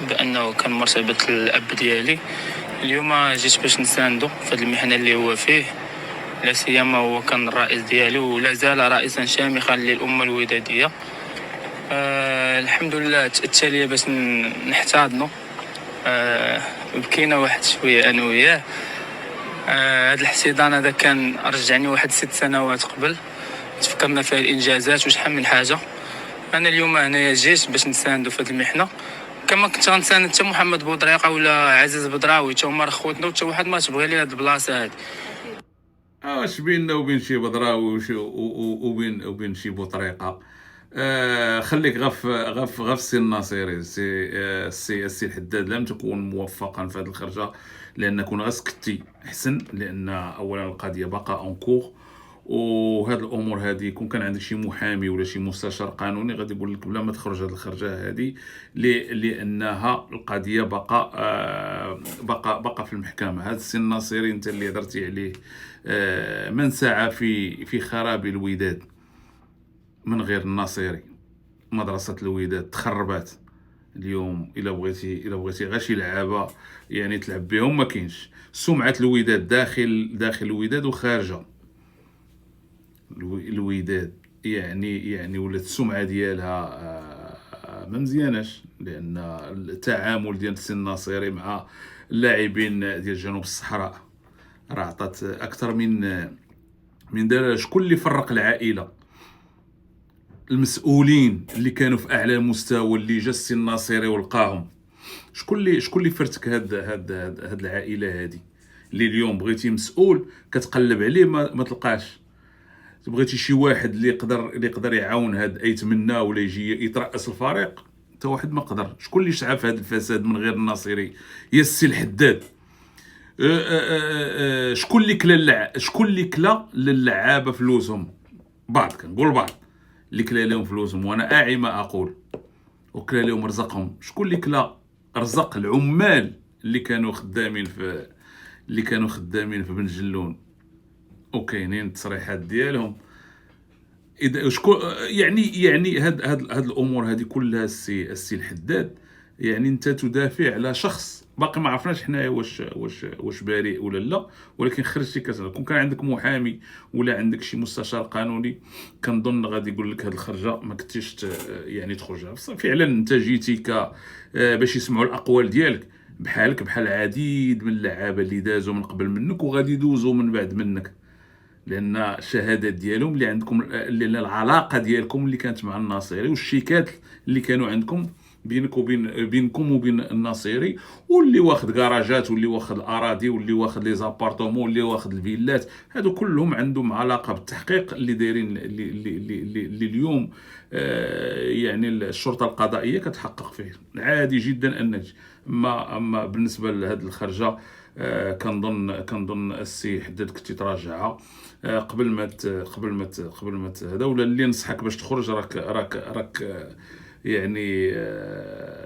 بانه كان مرتبط الاب ديالي. اليوم جيت باش نساندو في هذه المحنه اللي هو فيه، لا سيما هو كان الرئيس ديالي ولا زال رئيسا شامخا للامه الوداديه. الحمد لله التاليه باش نحتضنوا. بكينا واحد شويه انا وياه. هذا الاحتضان هذا كان رجعني واحد 6 سنوات قبل، تفكرنا فيها الانجازات وشحال من حاجه. انا اليوم هنايا جيت باش نساندو في هذه المحنه، كما كنت غنساند حتى محمد بودريقه ولا عزيز بدراوي، حتى هما خوتنا وحتى واحد ما تبغي لي هاد البلاصه هادي. اش بيننا وبين شي بدراوي وبين شي بوطريقه. خليك غف السي الناصيري. السي الحداد لم تكون موفقا في هذه الخرجه، لان كون غسكتي احسن، لان اولا القضيه باقا اون كور. وهاد الامور هذه كون كان عندك شي محامي ولا شي مستشار قانوني غادي يقول لك بلا ما تخرج هاد الخرجه هذه، لانها القضيه باقا في المحكمه. هذا السي الناصيري انت اللي هضرتي عليه، من سعى في خراب الوداد من غير الناصيري. مدرسه الوداد تخربات اليوم. الا بغيتي غير شي لعابه يعني تلعب بهم ما كاينش. سمعه الوداد داخل الوداد وخارجه الوداد يعني ولات السمعه ديالها ما مزياناش، لان التعامل ديال السي الناصيري مع اللاعبين ديال جنوب الصحراء راه عطات اكثر من دار. شكون اللي فرق العائله؟ المسؤولين اللي كانوا في اعلى مستوى اللي جا السي الناصيري ولقاهم. شكون اللي فرتك هاد العائله هادي، اللي اليوم بغيتي مسؤول كتقلب عليه ما تلقاش. بغيتي شي واحد اللي يقدر يعاون هاد يتمنى ولا يجي يترأس الفريق، حتى واحد ما قدر. شكون اللي شعف هاد الفساد من غير الناصيري؟ يا السي الحداد. شكون اللي كلا للعابه فلوسهم؟ كنقول بعض اللي كلا لهم فلوسهم، وانا اعي ما اقول، وكلا لهم رزقهم. شكون اللي كلا رزق العمال اللي كانوا خدامين في بن جلون، وكاينين التصريحات ديالهم. اذا شكون يعني هاد الامور هذه كلها السي الحداد، يعني انت تدافع على شخص باقي ما عرفناش حنايا واش بريء ولا لا، ولكن خرجتي كون كان عندك محامي ولا عندك شي مستشار قانوني كنظن غادي يقول لك هاد الخرجه ما كنتيش يعني تخرجها. فعلا انت جيتي باش يسمعوا الاقوال ديالك، بحالك بحال العديد من اللعابه اللي دازوا من قبل منك وغادي يدوزوا من بعد منك، لان الشهادات ديالهم اللي عندكم، اللي العلاقه ديالكم اللي كانت مع الناصيري والشيكات اللي كانوا عندكم بينكم وبين الناصيري، واللي واخد كراجات واللي واخد الاراضي واللي واخد لي زابارتومون واللي واخد الفيلات، هادو كلهم عندهم علاقه بالتحقيق اللي دايرين اللي اليوم يعني الشرطه القضائيه كتحقق فيه. عادي جدا ان اما بالنسبه لهذه الخرجه كنظن السي حداد كنتي تراجعها قبل ما هذا، ولا اللي نصحك باش تخرج راك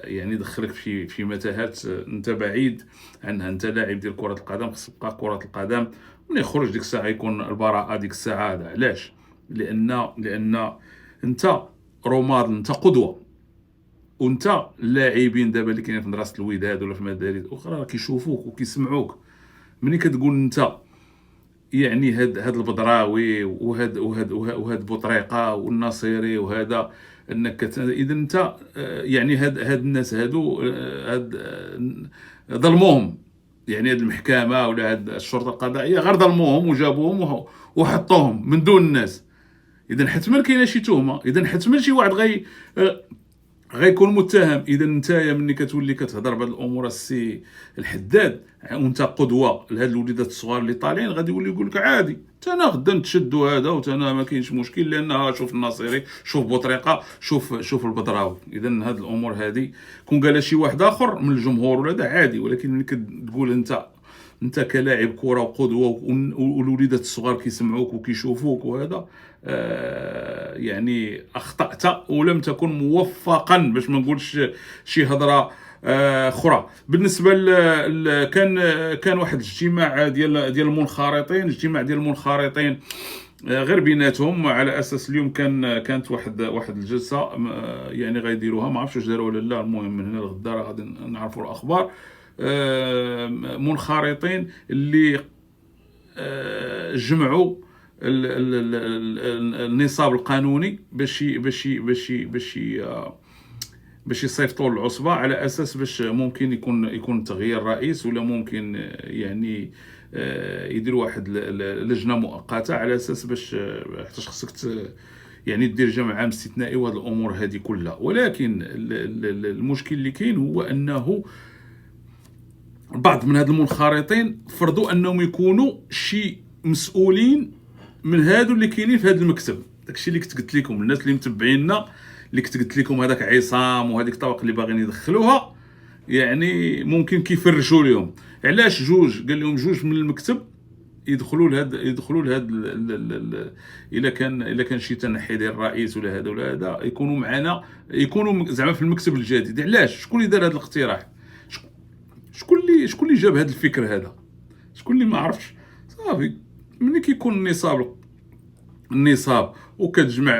يعني دخلك في متاهات انت بعيد عنها. انت لاعب ديال كره القدم، خصك تبقى كره القدم. ملي يخرج ديك الساعه يكون البراءه ديك الساعه. هذا علاش؟ لان انت رماد، انت قدوه، وانت اللاعبين دابا اللي كاينين في مدرسه الوداد ولا في مدارس اخرى راه كيشوفوك وكيسمعوك. ملي كتقول انت يعني هاد البدراوي وهاد بوطريقه والناصيري وهذا انك اذا انت يعني هاد الناس هادو ظلموهم، يعني هاد المحكمه ولا هاد الشرطه القضائيه غير ظلموهم وجابوهم وحطوهم من دون الناس. اذا حتما كاينه شي تهمه، اذا حتما شي واحد غيكون متهم. اذا نتايا ملي كتولي كتهضر بهاد الامور السي الحداد وانت قدوه لهاد الوليدات الصغار اللي طالعين، غادي يولي يقول لك عادي انا غدا نتشدوا هذا وتانا ما كاينش مشكل، لان شوف الناصيري، شوف بوطريقه، شوف البدراوي. اذا هاد الامور هذه كون قالها شي واحد اخر من الجمهور ولا هذا عادي، ولكن ملي كتقول انت كلاعب كره وقدوه والوليدات الصغار كيسمعوك وكيشوفوك وهذا يعني اخطات ولم تكن موفقا، باش ما نقولش شي هضره اخرى. بالنسبه كان واحد الاجتماع ديال المنخرطين، غير بيناتهم، على اساس اليوم كانت واحد الجلسه يعني غيديروها، ما عرفتش واش داروا ولا لا. المهم من هنا لغدا راه غادي نعرفوا الاخبار. منخرطين اللي جمعوا النصاب القانوني باش يصيفطوا العصبه، على اساس باش ممكن يكون تغيير رئيس، ولا ممكن يعني يديروا واحد لجنه مؤقته، على اساس باش حتى خصك يعني دير جمع عام استثنائي وهذه الامور هذه كلها. ولكن المشكل اللي كاين هو انه بعض من هاد المنخرطين فرضوا انهم يكونوا شي مسؤولين من هادو اللي كاينين في هذا المكتب. داكشي اللي كنت قلت لكم، الناس اللي متبعينا، اللي كنت قلت لكم هذاك عصام وهذيك الطبق اللي باغيين يدخلوها، يعني ممكن كيفرشوا لهم. علاش جوج؟ قال لهم جوج من المكتب يدخلوا لهاد الا كان شي تنحي ديال الرئيس ولا هذا ولا هذا، يكونوا معنا، يكونوا زعما في المكتب الجديد. علاش؟ شكون اللي دار هذا الاقتراح؟ شكون اللي جاب هذا الفكر هذا؟ شكون اللي ما عرفش؟ صافي ملي كيكون النصاب وكتجمع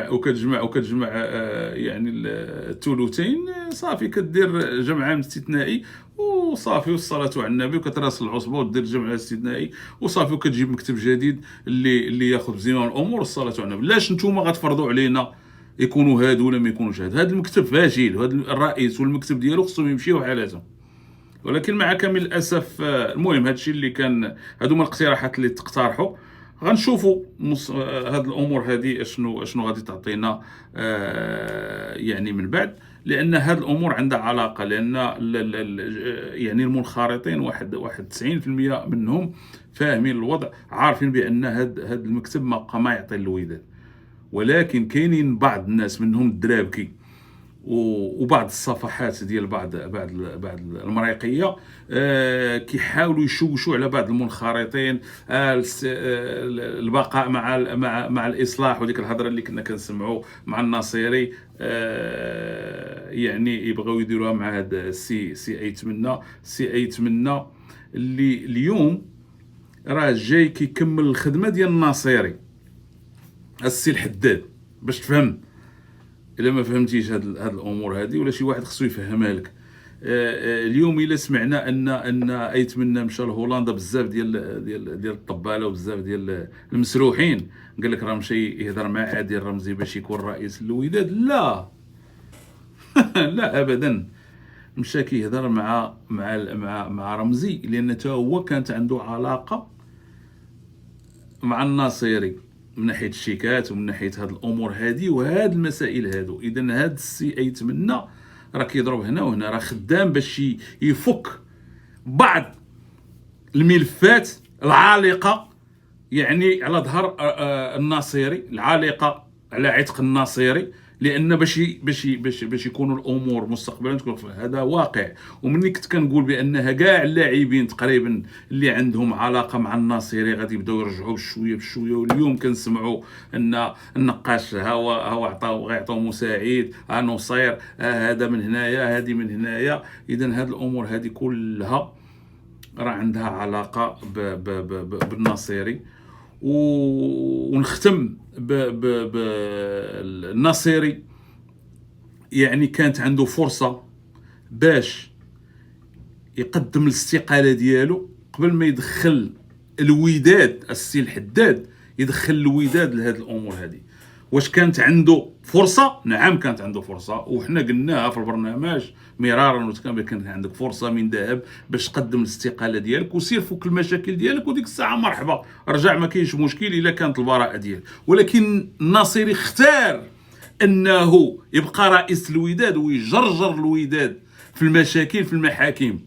يعني الثلثين، صافي كدير جمع عام استثنائي وصافي، والصلاه على النبي، وكتراسل العصبه ودير جمع استثنائي وصافي، وكتجيب مكتب جديد اللي ياخذ بزمام الامور، والصلاه على النبي. لاش نتوما غتفرضوا علينا يكونوا هادو ولا ما يكونوش هادو؟ هذا المكتب فاشل، وهذا الرئيس والمكتب ديالو خصهم يمشيو حالاتهم. ولكن مع كامل الاسف، المهم هادشي اللي كان، هادو هما الاقتراحات اللي تقترحوا. غنشوفوا هاد الامور هذه اشنو غادي تعطينا يعني من بعد، لان هاد الامور عندها علاقه، لان يعني المنخرطين واحد 90% منهم فاهمين الوضع، عارفين بان هاد المكتب ما يعطي الوداد. ولكن كاينين بعض الناس منهم الدرابكي وبعض الصفحات ديال بعض المرايقيه كيحاولوا يشوشوا على بعض المنخرطين، البقاء مع الاصلاح، وديك الهضره اللي كنا كنسمعوا مع الناصيري، يعني يبغوا يديروها مع هذا السي ايتمنى اللي اليوم راه جاي كيكمل الخدمه ديال الناصيري، السي الحداد. باش تفهم، الا ما فهمتيش هاد الامور هذه، ولا شي واحد خصو يفهمها لك. اليوم الا سمعنا ان ايتمنى مشى لهولندا، بزاف ديال الطباله وبزاف ديال المسروحين قال لك راه مشى يهضر مع عادل رمزي باش يكون رئيس الوداد. لا لا ابدا، مشى كيهضر مع رمزي، لان حتى هو كانت عنده علاقه مع الناصيري من ناحيه الشيكات ومن ناحيه هاد الامور هادي وهاد المسائل هادو. اذا هاد السي ايتمنى راه كيضرب هنا وهنا، راه خدام باش يفك بعض الملفات العالقه، يعني على ظهر الناصيري، العالقه على عتق الناصيري، لان باش يكونوا الامور مستقبلا تكون هذا واقع. ومني كنت كنقول بانها كاع اللاعبين تقريبا اللي عندهم علاقه مع الناصيري غادي يبداو يرجعوا بشويه، واليوم كنسمعوا ان النقاش هو غيعطيو مساعد، نصير هذا من هنايا، هذه من هنايا. اذا هذه الامور هذه كلها راه عندها علاقه بالناصيري. ونختم بالناصيري، يعني كانت عنده فرصه باش يقدم الاستقاله ديالو قبل ما يدخل الوداد، السي الحداد يدخل الوداد لهذه الامور هذه. واش كانت عنده فرصه؟ نعم كانت عنده فرصه، وحنا قلناها في البرنامج مرارا وتكرارا، كان عندك فرصه من ذهب باش تقدم الاستقاله ديالك وسير فك المشاكل ديالك، وديك الساعه مرحبا رجع، ما كاينش مشكل الا كانت البراءه ديالك. ولكن الناصيري اختار انه يبقى رئيس الوداد ويجرجر الوداد في المشاكل في المحاكم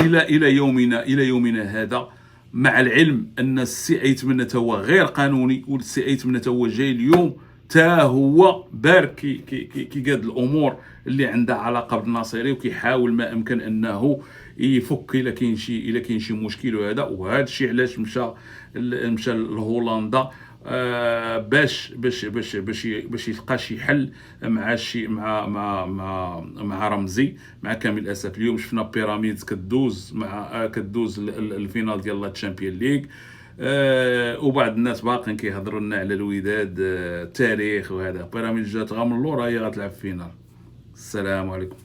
الى يومنا هذا، مع العلم ان السي ايتمنى هو غير قانوني، والسي ايتمنى هو جاي اليوم تا هو بارك كي قاد الامور اللي عندها علاقه بالناصيري، وكيحاول ما امكن انه يفك الا كاين شي مشكل. وهذا الشيء علاش مشى لهولندا، باش يلقى شي حل مع رمزي. مع كامل الاسف اليوم شفنا بيراميدز كدوز الفينال ديال لا تشامبيون ليغ، وبعض الناس باقين كيهضروا لنا على الوداد، التاريخ وهذا. بيراميدز جات غا من اللور، هي غتلعب فينال. السلام عليكم.